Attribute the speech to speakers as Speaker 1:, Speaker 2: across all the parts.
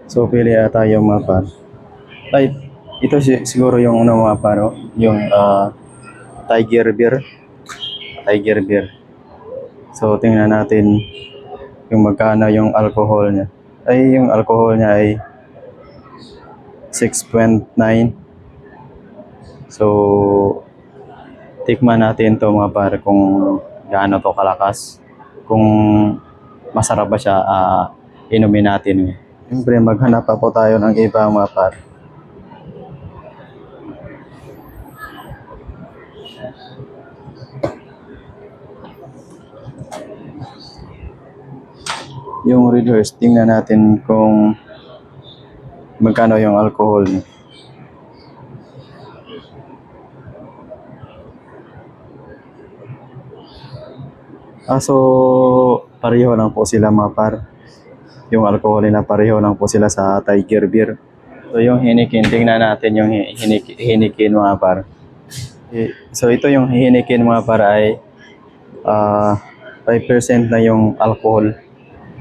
Speaker 1: So, pili tayo mga par. Ay, ito siguro yung una mga par, oh. Yung Tiger Beer. Tiger Beer. So, tingnan natin yung magkano yung alcohol niya. Ay, yung alcohol niya ay 6.9. So, tikman natin to mga par kung gaano to kalakas. Kung masarap ba siya, inumin natin. Siyempre, maghanap pa po tayo ng iba mga par. Yung Red Horse, tingnan natin kung magkano yung alcohol niya. So, pareho lang po sila mga par. Yung alcohol nila pareho lang po sila sa Tiger Beer. So, yung Heineken, tingnan natin yung Heineken mga par. So, ito yung Heineken mga par ay 5% na yung alcohol.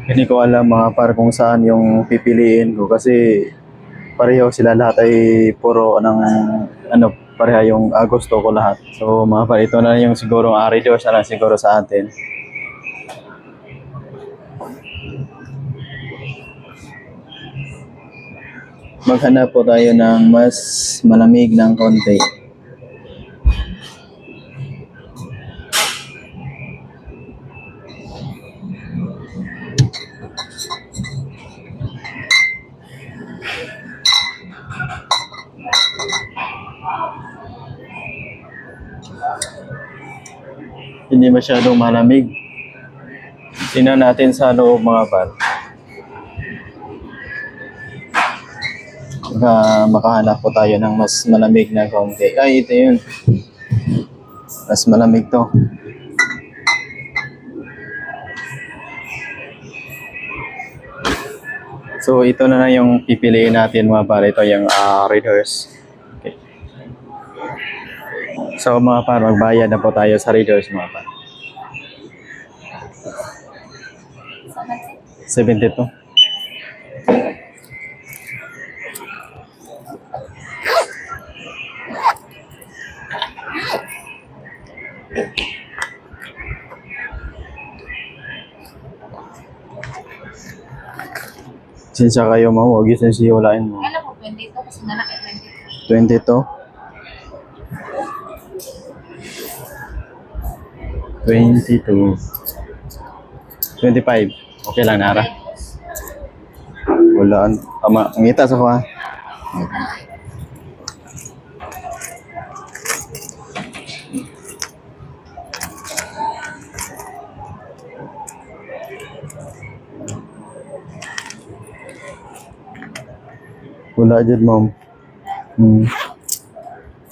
Speaker 1: Hindi ko alam mga par kung saan yung pipiliin ko kasi pareho sila lahat ay puro ng pareha yung gusto ko lahat. So mga par, ito na yung siguro Red Horse na lang siguro sa atin. Maghanap po tayo ng mas malamig ng konti. Hindi masyadong malamig. Tingnan natin sa loob mga par. Makahanap po tayo ng mas malamig na konti. Ay, ito yun. Mas malamig to. So, ito na yung pipiliin natin mga par. Ito yung Red Horse. Okay. So, mga par, magbayad na po tayo sa Red Horse mga par. 72. Sinsya kayo mo, huwag yung siyulain mo.
Speaker 2: Kailan po 22 kasi nanak ay
Speaker 1: 22. 22. 25. Okay lang, Nara. Wala. Tama. Ngita sa kuha. Wala dyan, ma'am.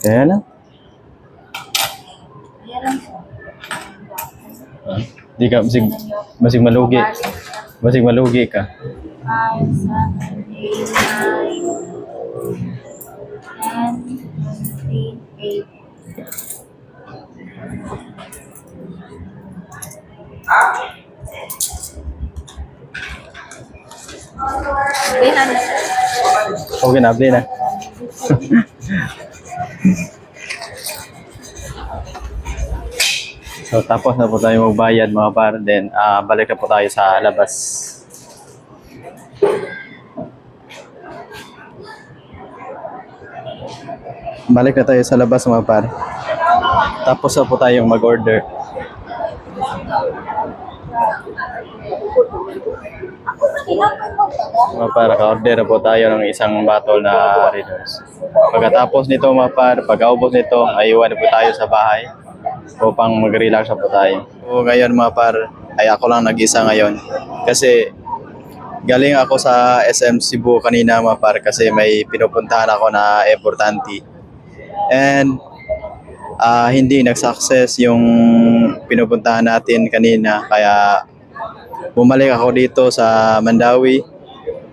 Speaker 1: Kaya lang.
Speaker 2: Kaya lang po.
Speaker 1: Di ka, masig malugi. Masig malugi ka.
Speaker 2: 5, 7, 8, 9, 10, 28.
Speaker 1: Okay na, play na. So, tapos na po tayo magbayad mga par. Then, balik na po tayo sa labas. Balik na tayo sa labas mga par. Tapos na po tayong mag-order. Mga par, ka-order na po tayo ng isang bottle na Red Horse. Pagkatapos nito mga par, pagkaubos nito, ay iwan na po tayo sa bahay upang mag-relax na po tayo. So ngayon mga par, ay ako lang nag-isa ngayon. Kasi galing ako sa SM Cebu kanina mga par kasi may pinupuntahan ako na importante. And hindi nag-success yung pinupuntahan natin kanina. Kaya bumalik ako dito sa Mandawi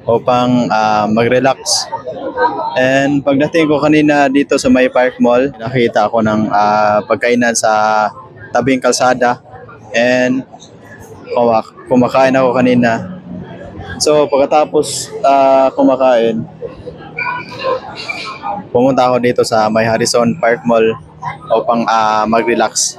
Speaker 1: upang mag-relax. And pagdating ko kanina dito sa May Park Mall, nakita ako ng pagkainan sa tabing kalsada. And kumakain ako kanina. So, pagkatapos kumakain, pumunta ako dito sa may Harrison Park Mall upang mag-relax.